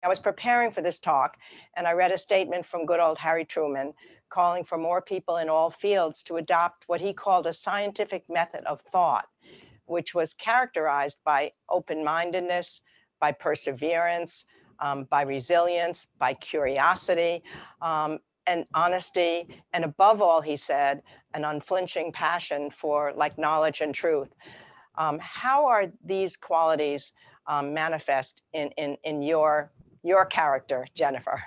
I was preparing for this talk, and I read a statement from good old Harry Truman calling for more people in all fields to adopt what he called a scientific method of thought, which was characterized by open-mindedness, by perseverance, by resilience, by curiosity, and honesty, and above all, he said, an unflinching passion for like knowledge and truth. How are these qualities manifest in your character, Jennifer?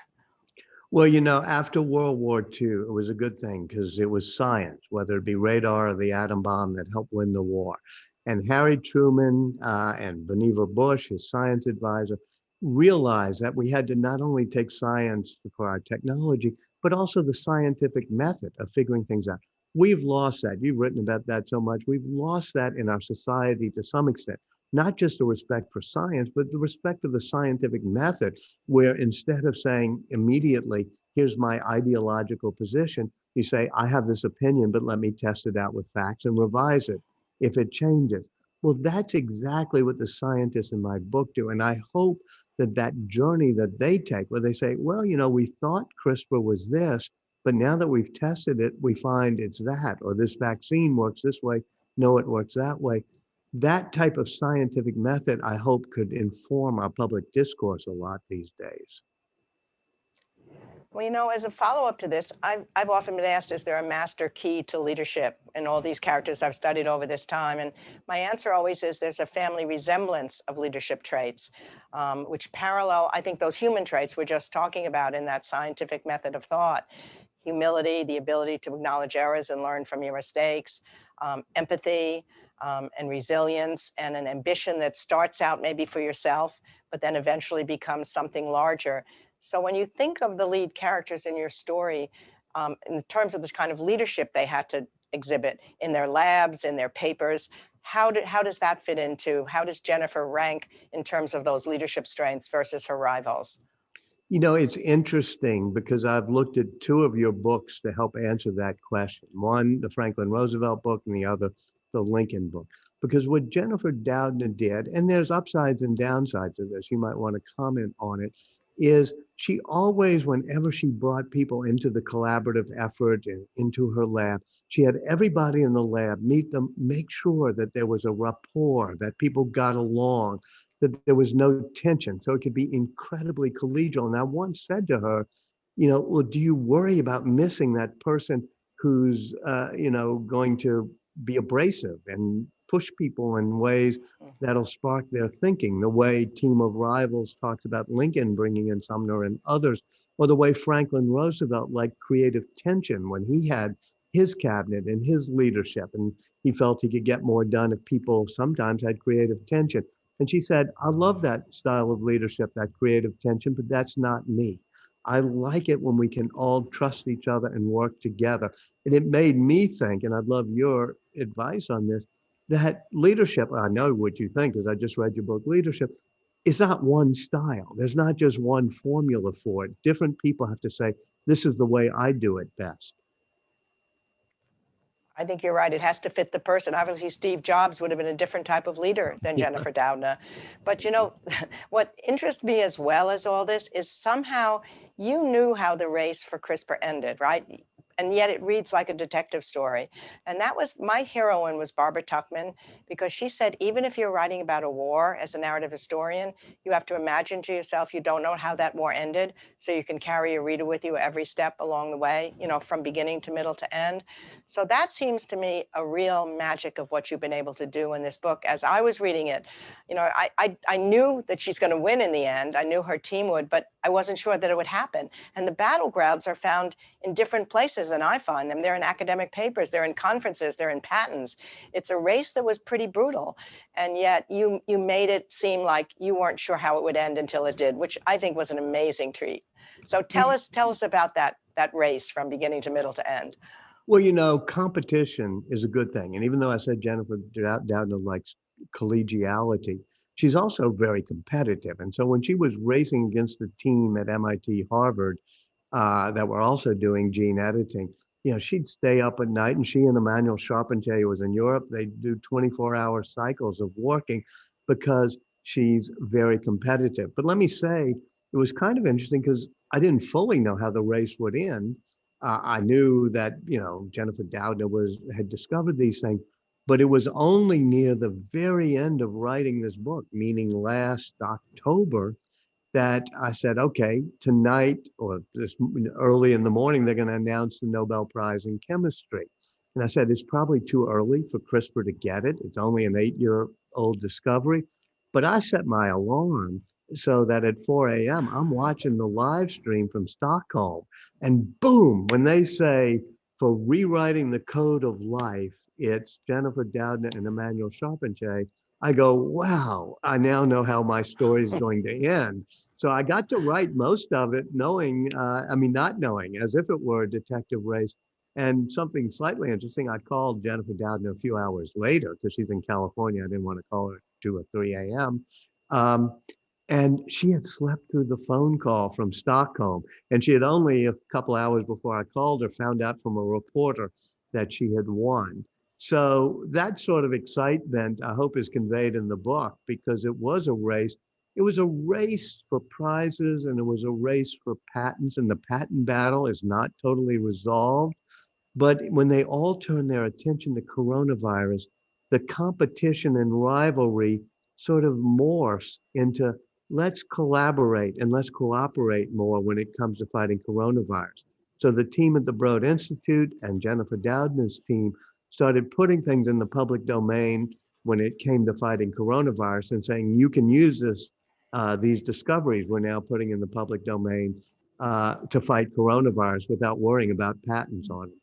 Well, you know, after World War II, it was a good thing because it was science, whether it be radar or the atom bomb, that helped win the war. And Harry Truman and Vannevar Bush, his science advisor, realized that we had to not only take science for our technology, but also the scientific method of figuring things out. We've lost that. You've written about that so much. We've lost that in our society to some extent. Not just the respect for science, but the respect of the scientific method, where instead of saying immediately, here's my ideological position, you say, I have this opinion, but let me test it out with facts and revise it if it changes. Well, that's exactly what the scientists in my book do. And I hope that that journey that they take, where they say, well, you know, we thought CRISPR was this, but now that we've tested it, we find it's that, or this vaccine works this way. No, it works that way. That type of scientific method, I hope, could inform our public discourse a lot these days. Well, you know, as a follow-up to this, I've often been asked, is there a master key to leadership in all these characters I've studied over this time? And my answer always is there's a family resemblance of leadership traits, which parallel, I think, those human traits we're just talking about in that scientific method of thought. Humility, the ability to acknowledge errors and learn from your mistakes, empathy, and resilience, and an ambition that starts out maybe for yourself, but then eventually becomes something larger. So when you think of the lead characters in your story, in terms of the kind of leadership they had to exhibit in their labs, in their papers, how does that fit into, how does Jennifer rank in terms of those leadership strengths versus her rivals? You know, it's interesting because I've looked at two of your books to help answer that question. One, the Franklin Roosevelt book, and the other, the Lincoln book. Because what Jennifer Doudna did, and there's upsides and downsides of this, you might want to comment on it, is she always, whenever she brought people into the collaborative effort and into her lab, she had everybody in the lab meet them, make sure that there was a rapport, that people got along, that there was no tension, so it could be incredibly collegial. And I once said to her, you know, well, do you worry about missing that person who's, you know, going to be abrasive and push people in ways that'll spark their thinking, the way Team of Rivals talks about Lincoln bringing in Sumner and others, or the way Franklin Roosevelt liked creative tension when he had his cabinet and his leadership, and he felt he could get more done if people sometimes had creative tension. And she said, I love that style of leadership, that creative tension, but that's not me. I like it when we can all trust each other and work together. And it made me think, and I'd love your advice on this, that leadership, I know what you think because I just read your book, Leadership, is not one style. There's not just one formula for it. Different people have to say, this is the way I do it best. I think you're right. It has to fit the person. Obviously, Steve Jobs would have been a different type of leader than Jennifer Doudna. But you know, what interests me as well as all this is somehow you knew how the race for CRISPR ended, right? And yet it reads like a detective story. And that was, my heroine was Barbara Tuchman, because she said, even if you're writing about a war as a narrative historian, you have to imagine to yourself, you don't know how that war ended. So you can carry your reader with you every step along the way, you know, from beginning to middle to end. So that seems to me a real magic of what you've been able to do in this book. As I was reading it, you know, I knew that she's going to win in the end. I knew her team would, but I wasn't sure that it would happen. And the battlegrounds are found in different places than I find them. They're in academic papers, they're in conferences, they're in patents. It's a race that was pretty brutal. And yet you made it seem like you weren't sure how it would end until it did, which I think was an amazing treat. So tell us about that race from beginning to middle to end. Well, you know, competition is a good thing. And even though I said Jennifer Doudna likes collegiality, she's also very competitive. And so when she was racing against the team at MIT, Harvard, that were also doing gene editing, you know, she'd stay up at night, and she and Emmanuel Charpentier was in Europe. They do 24-hour cycles of working because she's very competitive. But let me say, it was kind of interesting because I didn't fully know how the race would end. I knew that, Jennifer Doudna had discovered these things, but it was only near the very end of writing this book, meaning last October, that I said, okay, tonight or this early in the morning, they're going to announce the Nobel Prize in chemistry. And I said, it's probably too early for CRISPR to get it. It's only an 8-year-old discovery. But I set my alarm so that at 4 a.m., I'm watching the live stream from Stockholm. And boom, when they say for rewriting the code of life, it's Jennifer Doudna and Emmanuel Charpentier, I go, wow, I now know how my story is going to end. So I got to write most of it not knowing, as if it were a detective race. And something slightly interesting, I called Jennifer Doudna a few hours later because she's in California. I didn't want to call her at 2 or 3 a.m. And she had slept through the phone call from Stockholm. And she had only a couple hours before I called her found out from a reporter that she had won. So that sort of excitement, I hope, is conveyed in the book because it was a race. It was a race for prizes and it was a race for patents, and the patent battle is not totally resolved. But when they all turn their attention to coronavirus, the competition and rivalry sort of morphs into let's collaborate and let's cooperate more when it comes to fighting coronavirus. So the team at the Broad Institute and Jennifer Doudna's team started putting things in the public domain when it came to fighting coronavirus and saying, you can use these discoveries we're now putting in the public domain to fight coronavirus without worrying about patents on it.